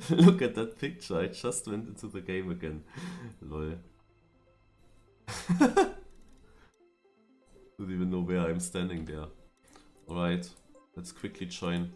Look at that picture, I just went into the game again. Lol. Don't even know where I'm standing there. Alright, let's quickly join.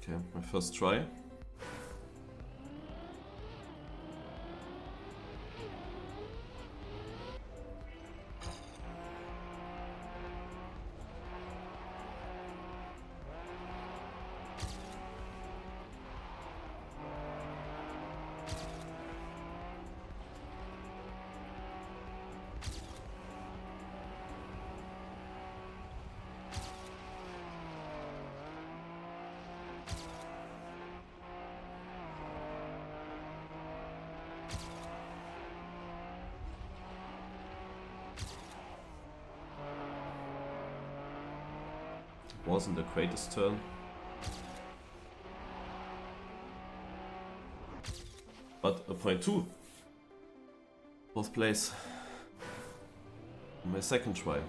Okay, my first try. Wasn't the greatest turn. But a point 2. Fourth place. My second try.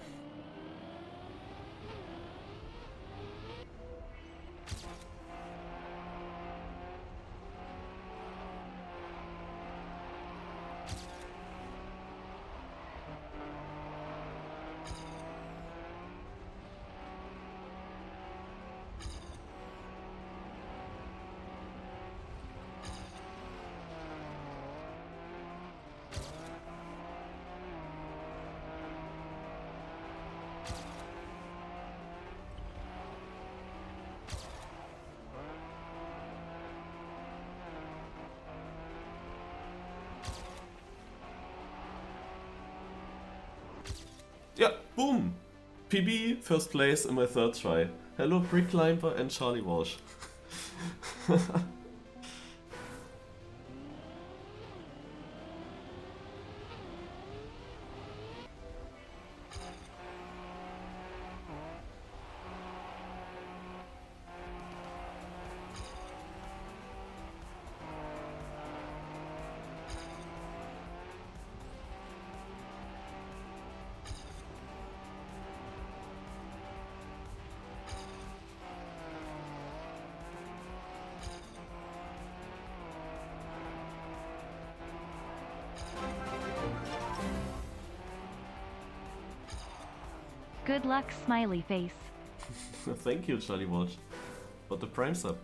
Yeah, boom! PB, first place in my third try. Hello Brick Climber and Charlie Walsh. Good luck, smiley face. Thank you, Charlie Walsh, for the Prime sub.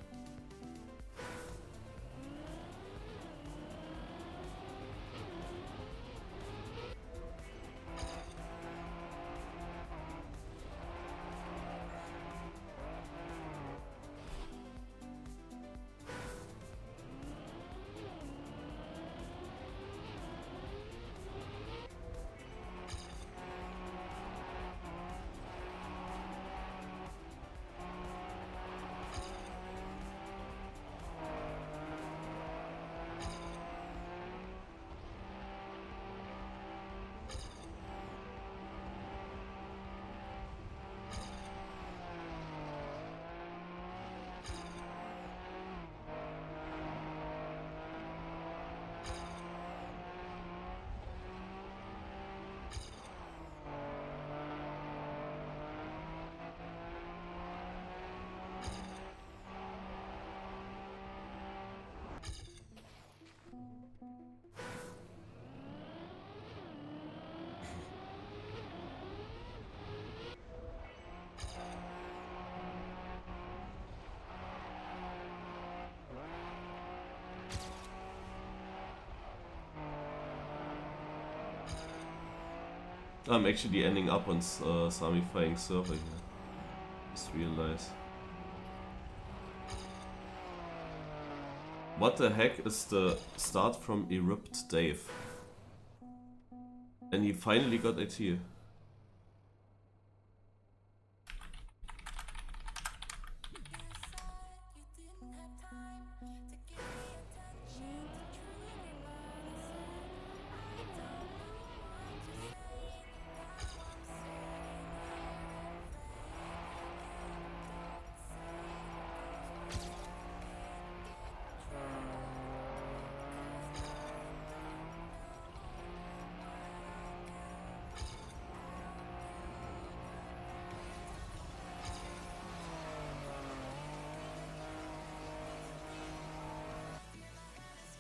I'm actually ending up on Samifying server here. Just realize. What the heck is the start from Erupt Dave? And he finally got it here.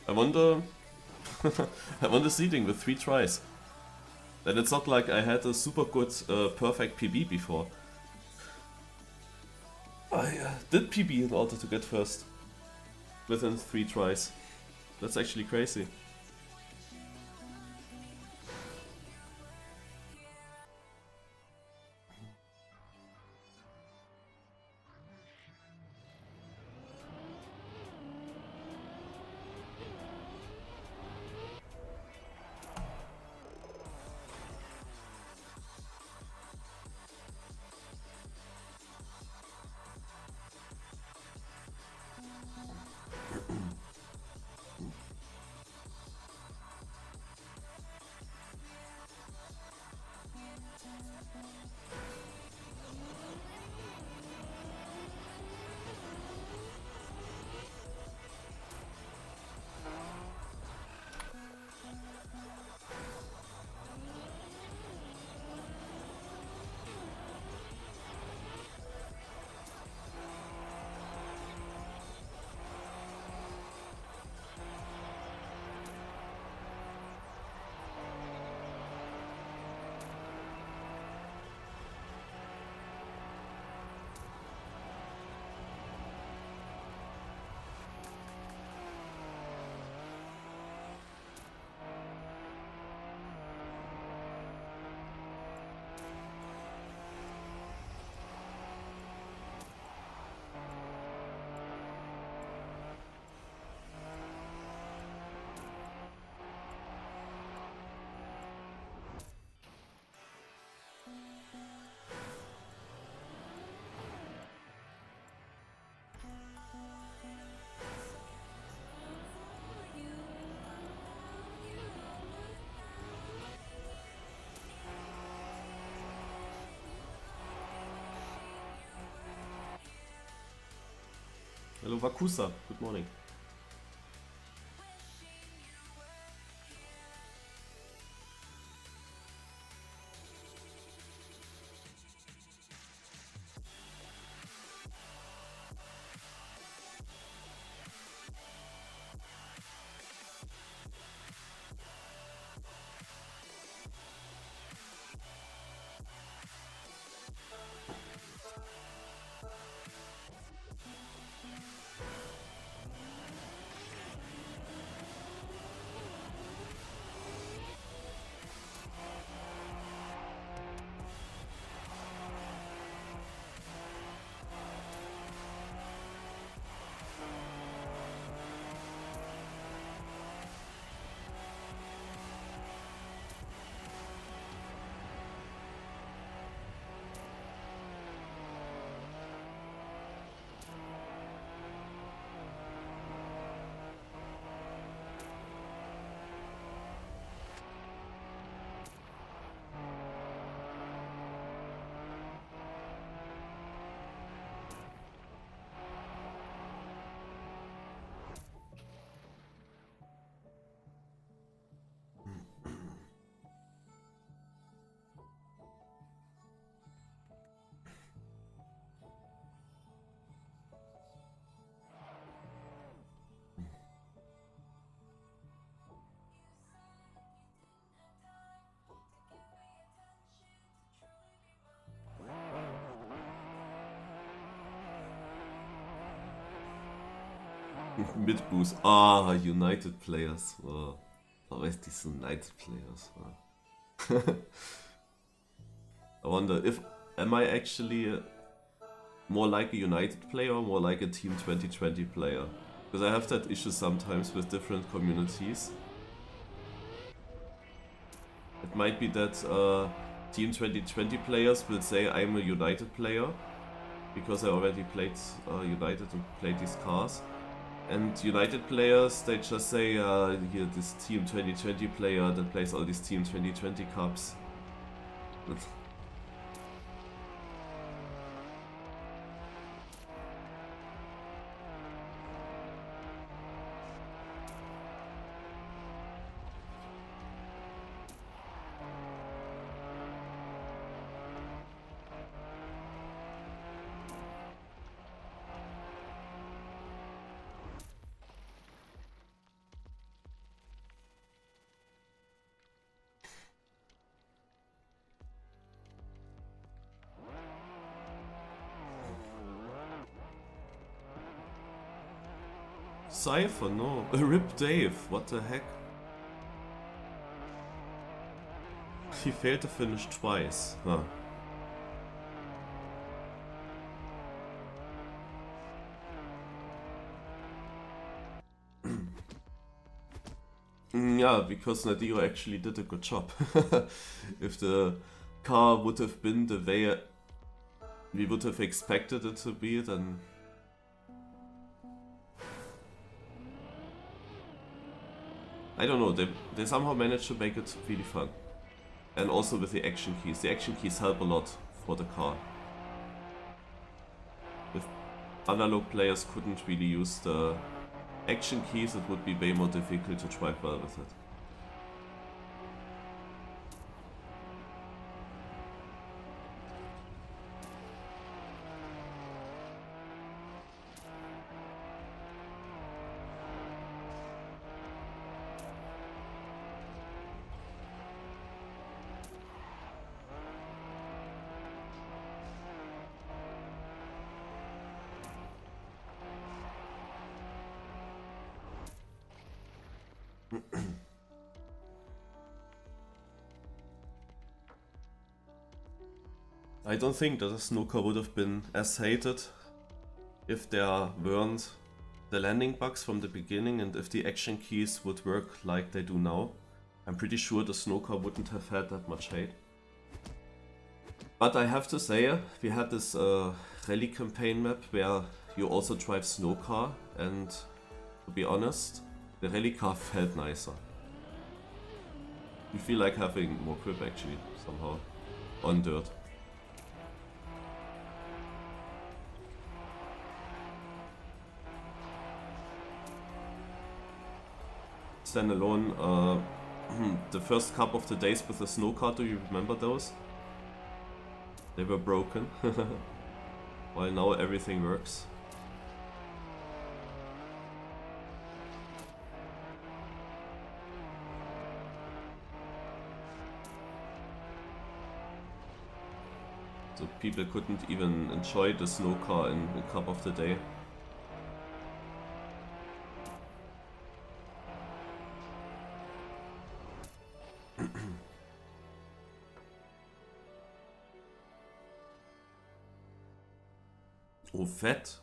I wonder... I wonder seeding with 3 tries. And it's not like I had a super good perfect PB before. I did PB in order to get first. Within 3 tries. That's actually crazy. Hello Vakusa, good morning. Mit Boost. Ah, United Players. Oh, always these United Players. Oh. I wonder if am I actually more like a United player or more like a Team 2020 player? Because I have that issue sometimes with different communities. It might be that Team 2020 players will say I'm a United player because I already played United and played these cars. And United players, they just say, here, this Team 2020 player that plays all these Team 2020 cups. Cypher, no. Rip Dave, what the heck? He failed to finish twice. Huh. Yeah, because Nadiro actually did a good job. If the car would have been the way we would have expected it to be, then... I don't know, they somehow managed to make it really fun. And also with the action keys. The action keys help a lot for the car. If analog players couldn't really use the action keys, it would be way more difficult to drive well with it. I don't think that a snooker would have been as hated if there weren't the landing bugs from the beginning and if the action keys would work like they do now. I'm pretty sure the snooker wouldn't have had that much hate. But I have to say, we had this rally campaign map where you also drive snowcar, and to be honest, the rally car felt nicer. You feel like having more grip actually, somehow, on dirt. Standalone, the first couple of the days with the snow car, do you remember those? They were broken, while now everything works. So people couldn't even enjoy the snow car in a cup of the day. Oh, Fett.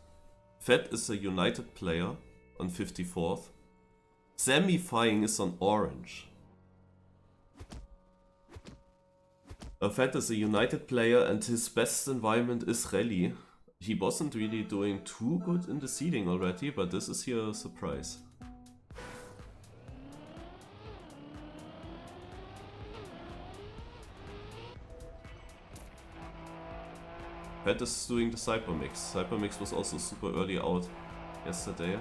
Fett is a United player on 54th. Semi-Fying is on orange. Fett is a United player and his best environment is rally. He wasn't really doing too good in the seeding already, but this is here a surprise. Fett is doing the Cybermix. Cybermix was also super early out yesterday.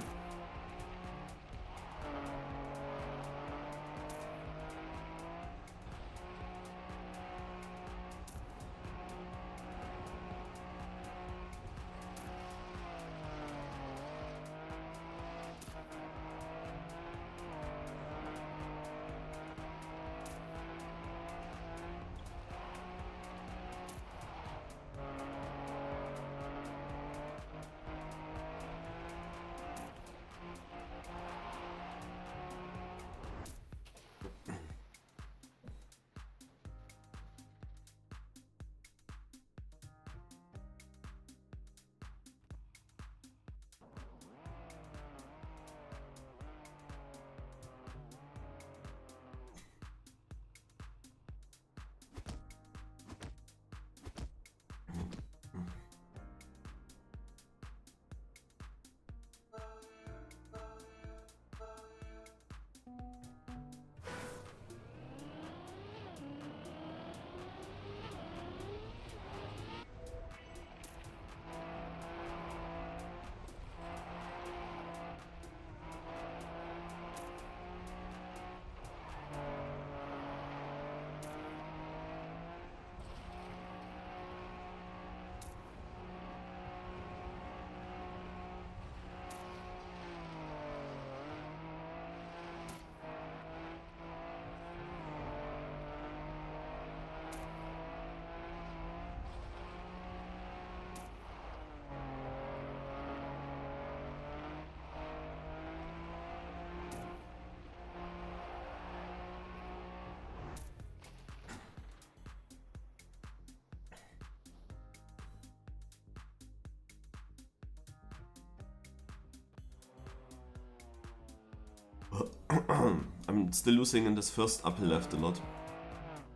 I'm still losing in this first upper left a lot.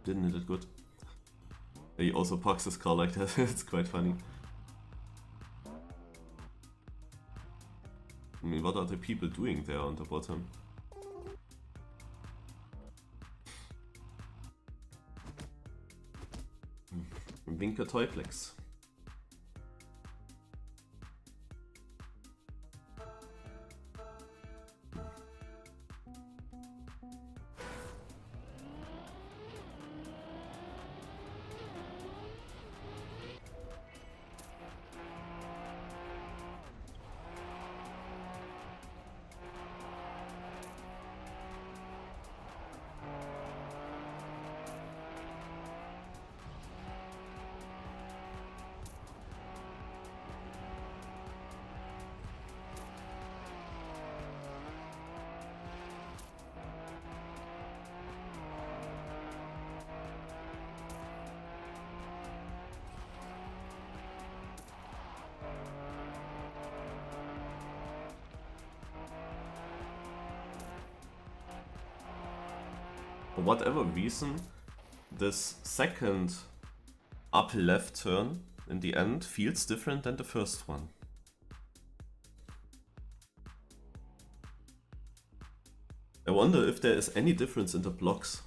Didn't hit it good. He also parks his car like that, it's quite funny. I mean, what are the people doing there on the bottom? Winker Toyplex. For whatever reason, this second upper left turn in the end feels different than the first one. I wonder if there is any difference in the blocks.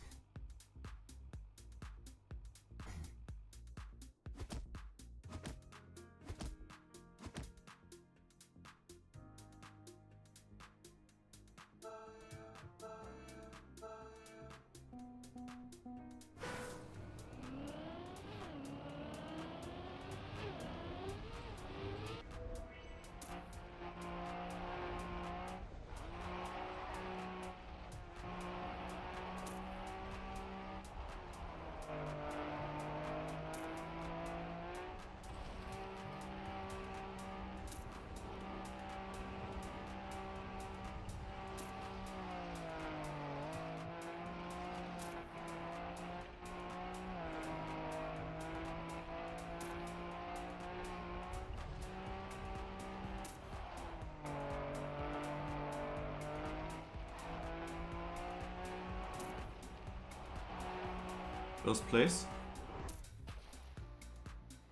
First place?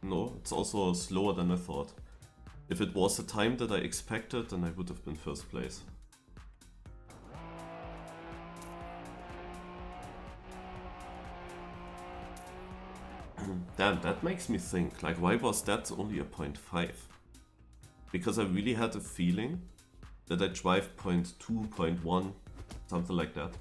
No, it's also slower than I thought. If it was the time that I expected, then I would have been first place. Damn, that makes me think, like, why was that only a 0.5? Because I really had a feeling that I drive 0.2, 0.1, something like that.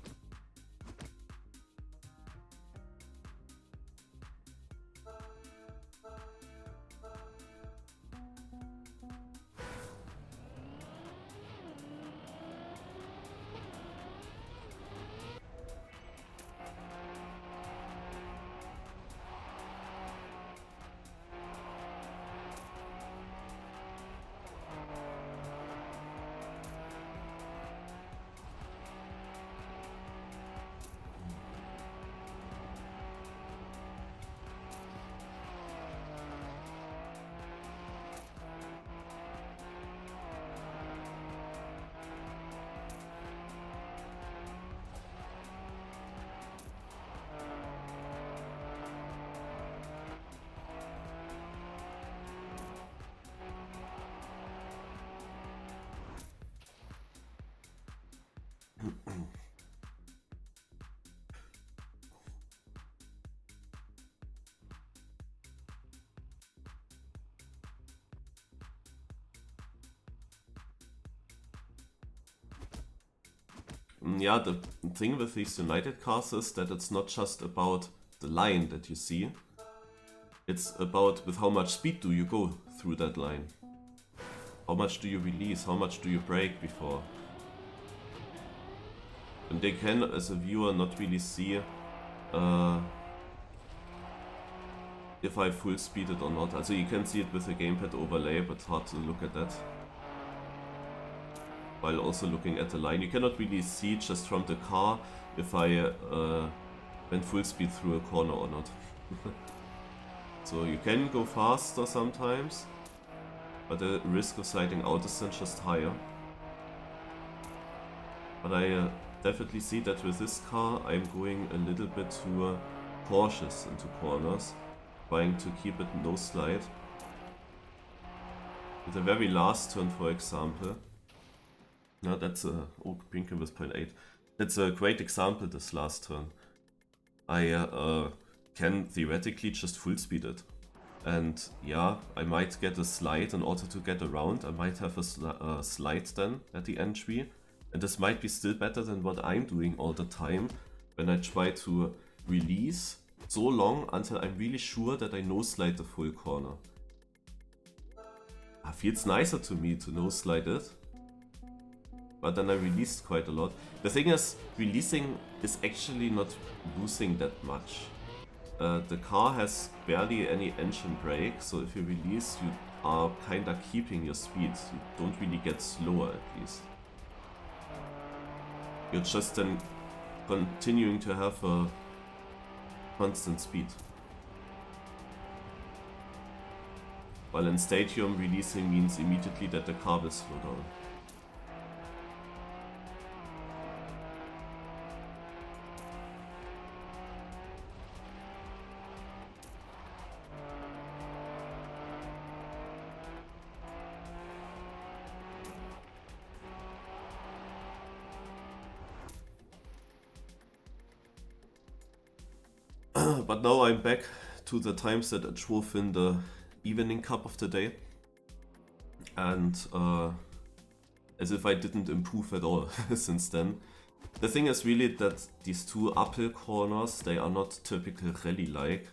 Yeah, the thing with these United cars is that it's not just about the line that you see. It's about with how much speed do you go through that line. How much do you release, how much do you brake before. And they can, as a viewer, not really see if I full speed it or not. Also you can see it with the gamepad overlay, but it's hard to look at that. While also looking at the line, you cannot really see just from the car if I went full speed through a corner or not. So you can go faster sometimes, but the risk of sliding out is then just higher. But I definitely see that with this car I'm going a little bit too cautious into corners, trying to keep it no slide. With the very last turn, for example, now that's a Brinken with 0.8. That's a great example. This last turn, I can theoretically just full speed it, and yeah, I might get a slide in order to get around. I might have a slide then at the entry, and this might be still better than what I'm doing all the time when I try to release so long until I'm really sure that I no slide the full corner. It feels nicer to me to no slide it, but then I released quite a lot. The thing is, releasing is actually not losing that much. The car has barely any engine brake, so if you release, you are kinda keeping your speed. You don't really get slower, at least. You're just then continuing to have a constant speed. While in Stadium, releasing means immediately that the car will slow down. But now I'm back to the times that I drove in the evening cup of the day, and as if I didn't improve at all since then. The thing is really that these two uphill corners, they are not typical rally-like,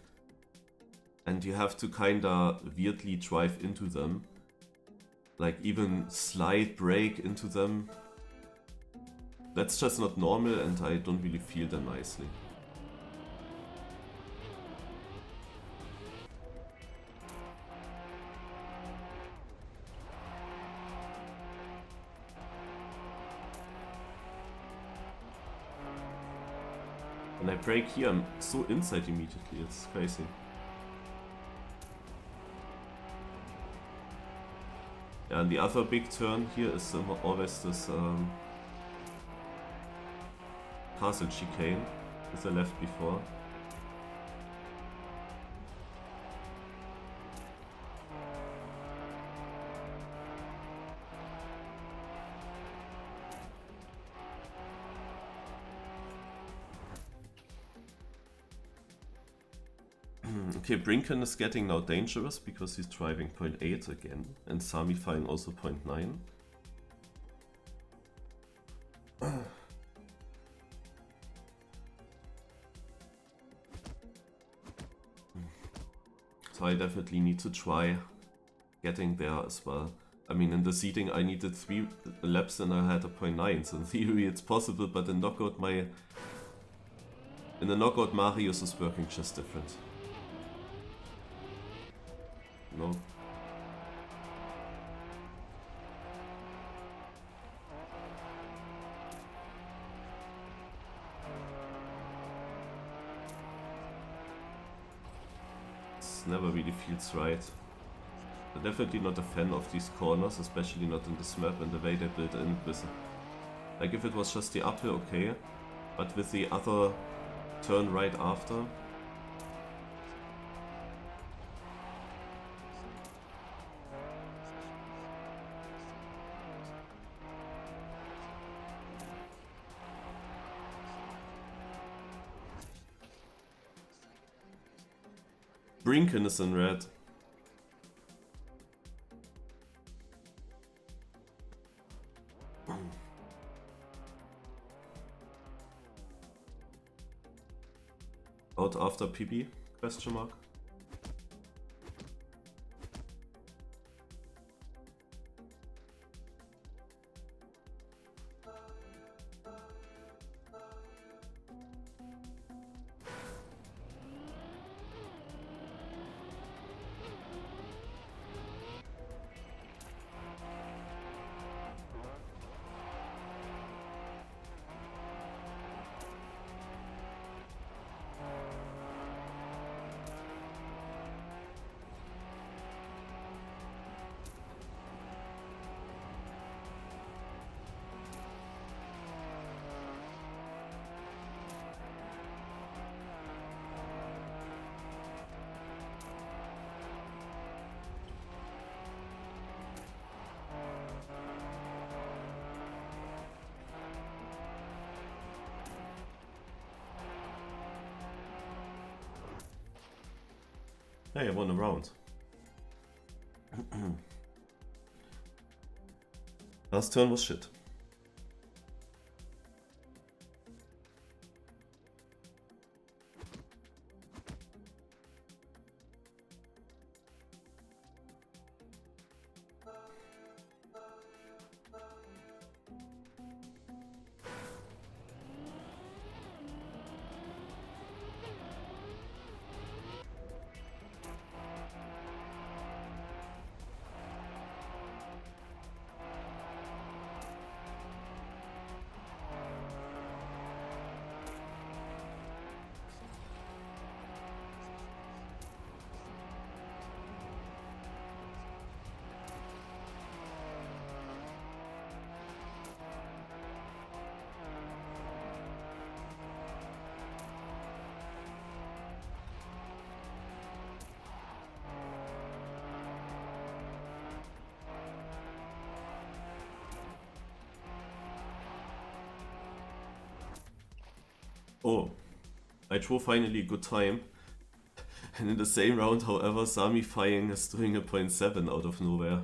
and you have to kinda weirdly drive into them, like even slide brake into them. That's just not normal, and I don't really feel them nicely. When I brake here, I'm so inside immediately, it's crazy. Yeah, and the other big turn here is always this castle chicane with the left before. Okay, Brinken is getting now dangerous because he's driving 0.8 again, and Samifying also 0.9. So I definitely need to try getting there as well. I mean, in the seeding I needed 3 laps and I had a 0.9, so in theory it's possible, but in knockout in the knockout Marius is working just different. No. It never really feels right. I'm definitely not a fan of these corners, especially not in this map and the way they built in with it. Like if it was just the uphill, okay, but with the other turn right after. Brinken is in red. Out after PB? Question mark. Hey, I won a round. Last turn was shit. Oh, I drew finally a good time. And in the same round, however, Sami Fying is doing a 0.7 out of nowhere.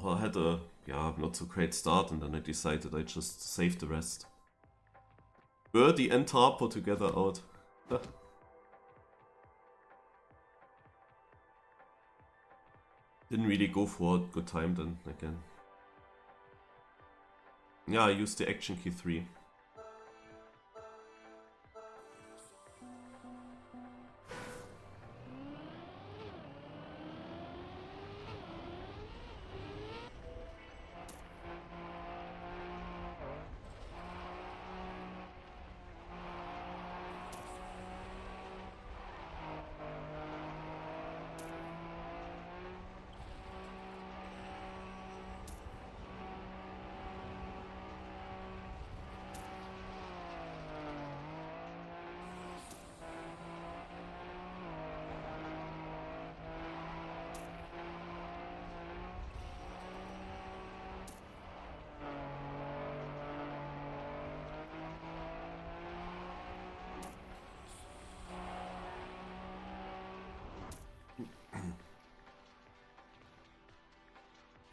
I had a not so great start, and then I decided I just save the rest. Birdie and Tarpo together out. Didn't really go for a good time then again. Yeah, I used the action key 3.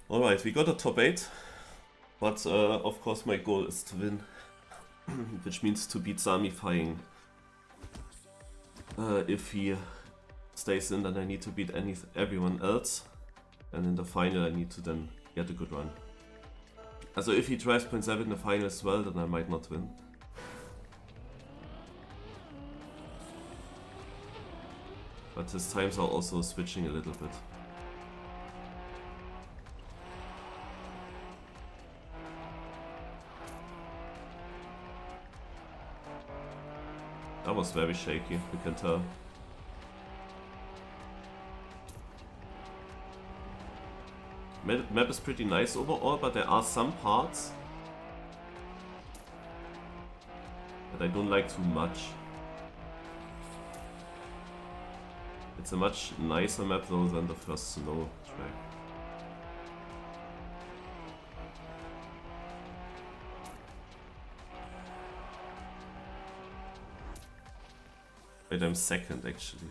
Alright, we got a top 8, but of course my goal is to win, which means to beat Sami Fying. If he stays in, then I need to beat everyone else, and in the final I need to then get a good run. Also if he tries 0.7 in the final as well, then I might not win. But his times are also switching a little bit. That was very shaky, you can tell. Map is pretty nice overall, but there are some parts that I don't like too much. It's a much nicer map though than the first snow track. Wait, I'm second actually.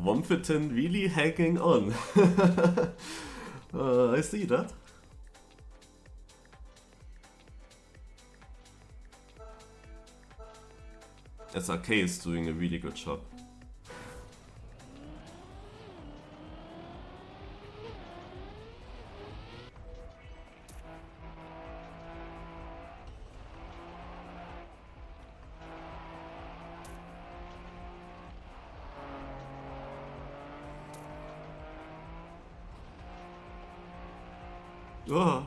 Womfitin really hanging on. I see that. SRK is doing a really good job. Oh.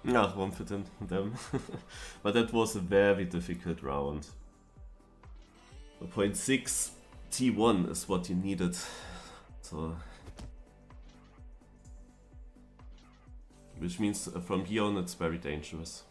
Yeah, one fit in them. But that was a very difficult round. A 0.6 T1 is what you needed. So, which means from here on it's very dangerous.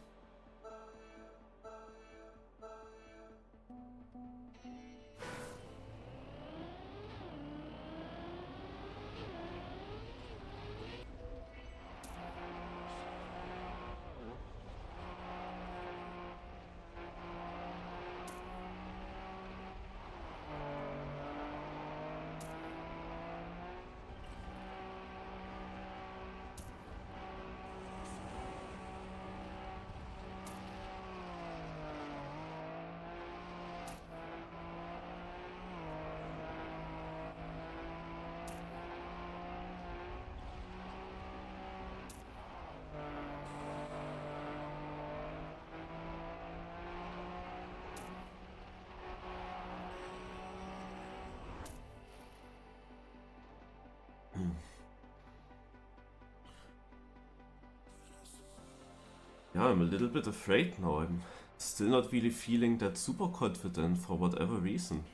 Yeah, I'm a little bit afraid now. I'm still not really feeling that super confident for whatever reason.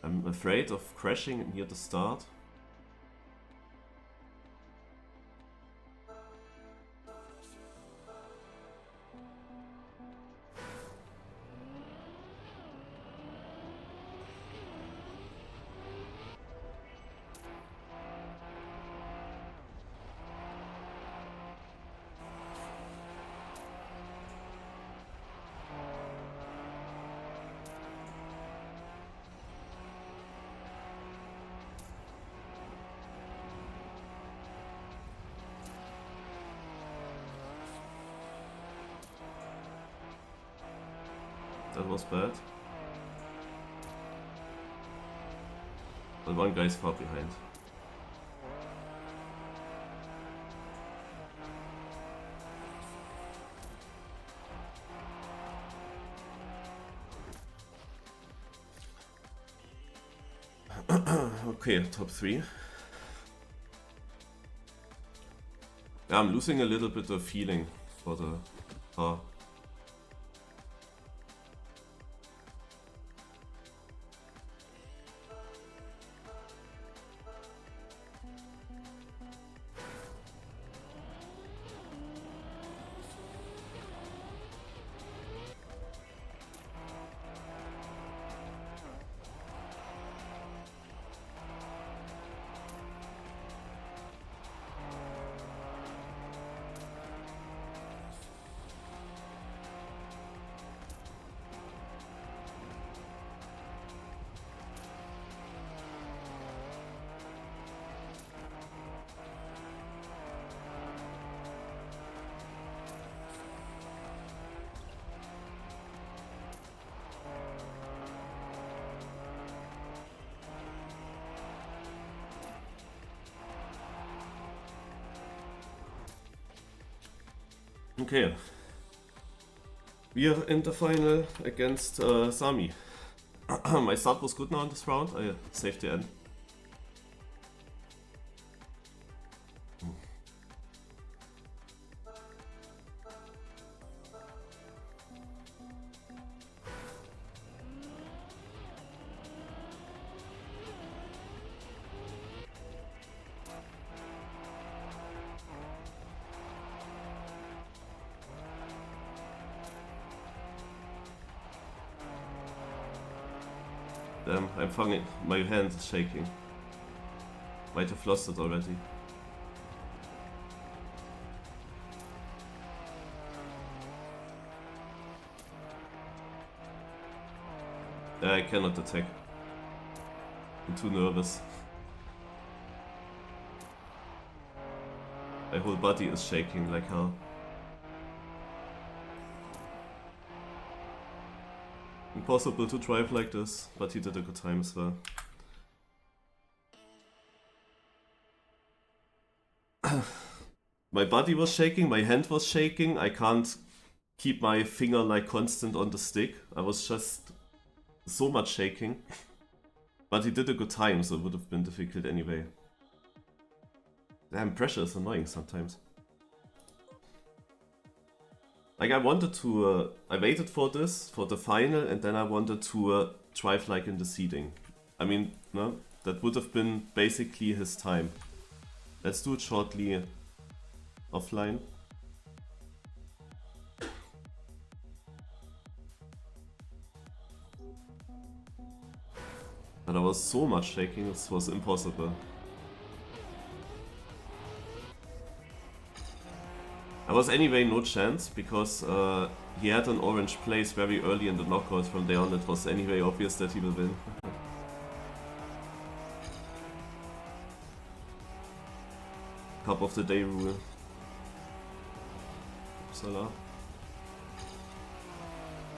I'm afraid of crashing near the start. That was bad. But one guy's far behind. Okay, top 3. Yeah, I'm losing a little bit of feeling for the car. Okay. We are in the final against Sami. My start was good now in this round. I saved the end. Damn, I'm fucking... My hand is shaking. Might have lost it already. Yeah, I cannot attack. I'm too nervous. My whole body is shaking like hell. Impossible to drive like this, but he did a good time as well. My body was shaking, my hand was shaking, I can't keep my finger like constant on the stick. I was just so much shaking. But he did a good time, so it would have been difficult anyway. Damn, pressure is annoying sometimes. Like I wanted to, I waited for this, for the final, and then I wanted to drive like in the seeding. I mean, no, that would have been basically his time. Let's do it shortly offline. But I was so much shaking, this was impossible. There was anyway no chance, because he had an orange place very early in the knockout. From there on it was anyway obvious that he will win. Cup of the day rule. Upsala.